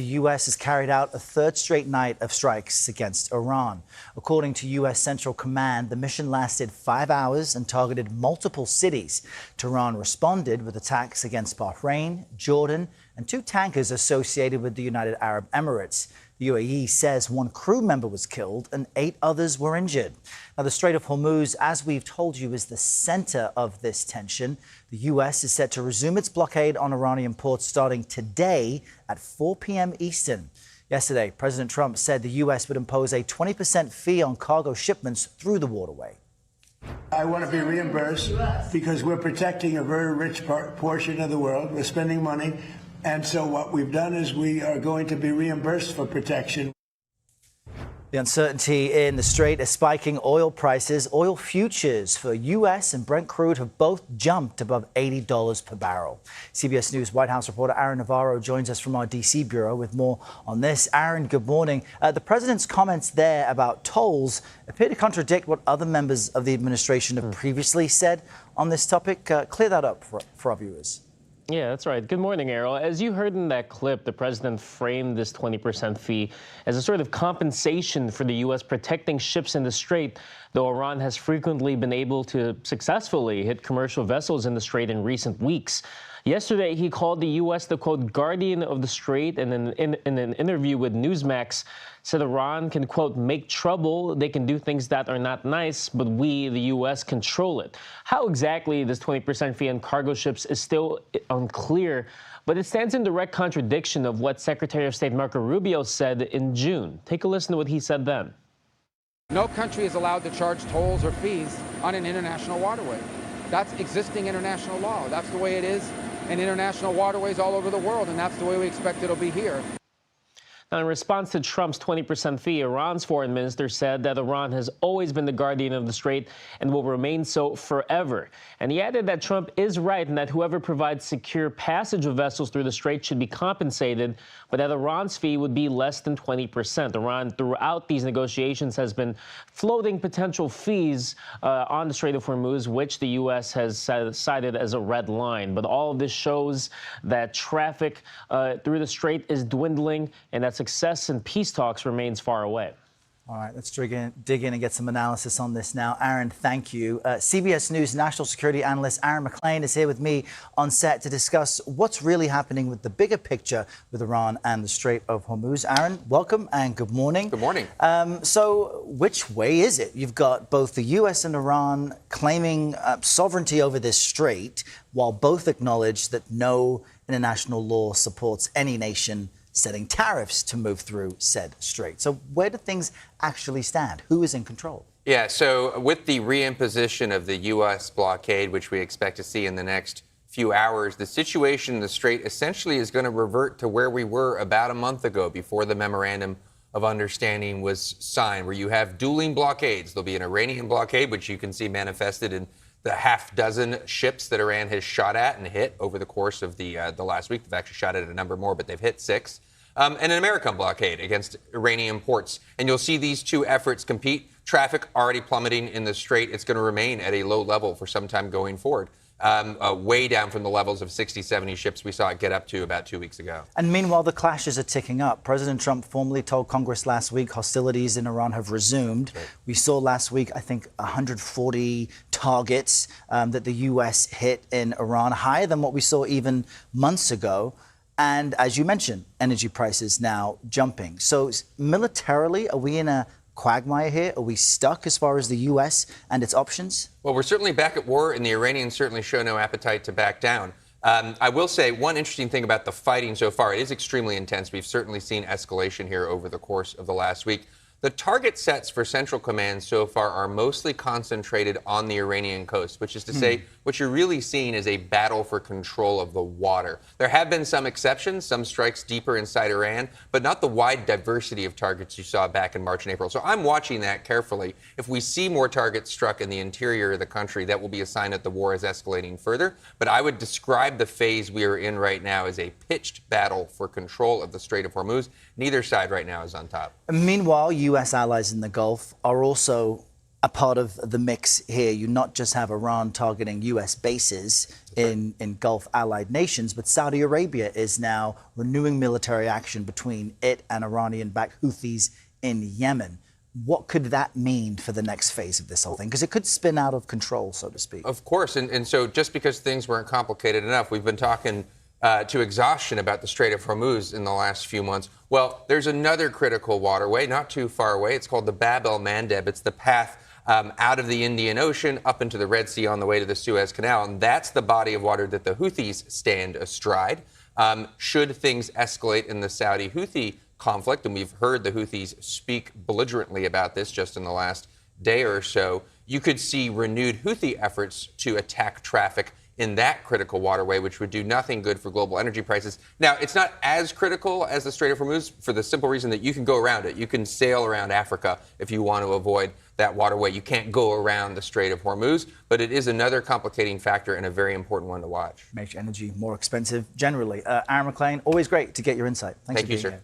The U.S. has carried out a third straight night of strikes against Iran. According to U.S. Central Command, the mission lasted 5 hours and targeted multiple cities. Tehran responded with attacks against Bahrain, Jordan, and 2 tankers associated with the United Arab Emirates. The UAE says 1 crew member was killed and 8 others were injured. Now, the Strait of Hormuz, as we've told you, is the center of this tension. The U.S. is set to resume its blockade on Iranian ports starting today at 4 p.m. Eastern. Yesterday, President Trump said the U.S. would impose a 20% fee on cargo shipments through the waterway. I want to be reimbursed because we're protecting a very rich portion of the world. We're spending money. And so what we've done is we are going to be reimbursed for protection. The uncertainty in the Strait is spiking oil prices. Oil futures for U.S. and Brent crude have both jumped above $80 per barrel. CBS News White House reporter Aaron Navarro joins us from our D.C. bureau with more on this. Aaron, good morning. The president's comments there about tolls appear to contradict what other members of the administration have previously said on this topic. Clear that up for our viewers. Yeah, that's right. Good morning, Errol. As you heard in that clip, the president framed this 20% fee as a sort of compensation for the U.S. protecting ships in the Strait, though Iran has frequently been able to successfully hit commercial vessels in the Strait in recent weeks. Yesterday, he called the U.S. the, quote, guardian of the Strait, and in an interview with Newsmax, said Iran can, quote, make trouble. They can do things that are not nice, but we, the U.S., control it. How exactly this 20% fee on cargo ships is still unclear, but it stands in direct contradiction of what Secretary of State Marco Rubio said in June. Take a listen to what he said then. No country is allowed to charge tolls or fees on an international waterway. That's existing international law. That's the way it is in international waterways all over the world, and that's the way we expect it'll be here. Now, in response to Trump's 20% fee, Iran's foreign minister said that Iran has always been the guardian of the Strait and will remain so forever. And he added that Trump is right and that whoever provides secure passage of vessels through the Strait should be compensated, but that Iran's fee would be less than 20%. Iran, throughout these negotiations, has been floating potential fees on the Strait of Hormuz, which the U.S. has cited as a red line. But all of this shows that traffic through the Strait is dwindling and that success in peace talks remains far away. All right, let's dig in and get some analysis on this now. Aaron, thank you. CBS News national security analyst Aaron MacLean is here with me on set to discuss what's really happening with the bigger picture with Iran and the Strait of Hormuz. Aaron, welcome and good morning. Good morning. So which way is it? You've got both the U.S. and Iran claiming sovereignty over this strait, while both acknowledge that no international law supports any nation setting tariffs to move through said strait. So where do things actually stand? Who is in control? Yeah, so with the reimposition of the U.S. blockade, which we expect to see in the next few hours, the situation in the strait essentially is going to revert to where we were about a month ago before the memorandum of understanding was signed, where you have dueling blockades. There'll be an Iranian blockade, which you can see manifested in the half dozen ships that Iran has shot at and hit over the course of the last week. They've actually shot at a number more, but they've hit 6. And an American blockade against Iranian ports. And you'll see these two efforts compete. Traffic already plummeting in the Strait. It's going to remain at a low level for some time going forward. Way down from the levels of 60, 70 ships we saw it get up to about 2 weeks ago. And meanwhile, the clashes are ticking up. President Trump formally told Congress last week hostilities in Iran have resumed. Right. We saw last week, I think, 140 targets that the U.S. hit in Iran, higher than what we saw even months ago. And as you mentioned, energy prices now jumping. So militarily, are we in a quagmire here? Are we stuck as far as the U.S. and its options? Well, we're certainly back at war, and the Iranians certainly show no appetite to back down. I will say one interesting thing about the fighting so far, it is extremely intense. We've certainly seen escalation here over the course of the last week. The target sets for Central Command so far are mostly concentrated on the Iranian coast, which is to say what you're really seeing is a battle for control of the water. There have been some exceptions, some strikes deeper inside Iran, but not the wide diversity of targets you saw back in March and April. So I'm watching that carefully. If we see more targets struck in the interior of the country, that will be a sign that the war is escalating further. But I would describe the phase we are in right now as a pitched battle for control of the Strait of Hormuz. Neither side right now is on top. Meanwhile, U.S. allies in the Gulf are also a part of the mix here. You not just have Iran targeting U.S. bases in Gulf allied nations, but Saudi Arabia is now renewing military action between it and Iranian-backed Houthis in Yemen. What could that mean for the next phase of this whole thing? Because it could spin out of control, so to speak. Of course. And so just because things weren't complicated enough, we've been talking to exhaustion about the Strait of Hormuz in the last few months. Well, there's another critical waterway not too far away. It's called the al-Mandab. It's the path out of the Indian Ocean up into the Red Sea on the way to the Suez Canal. And that's the body of water that the Houthis stand astride. Should things escalate in the Saudi-Houthi conflict, and we've heard the Houthis speak belligerently about this just in the last day or so, you could see renewed Houthi efforts to attack traffic in that critical waterway, which would do nothing good for global energy prices. Now, it's not as critical as the Strait of Hormuz for the simple reason that you can go around it. You can sail around Africa if you want to avoid that waterway. You can't go around the Strait of Hormuz, but it is another complicating factor and a very important one to watch. Makes energy more expensive generally. Aaron MacLean, always great to get your insight. Thanks for being here.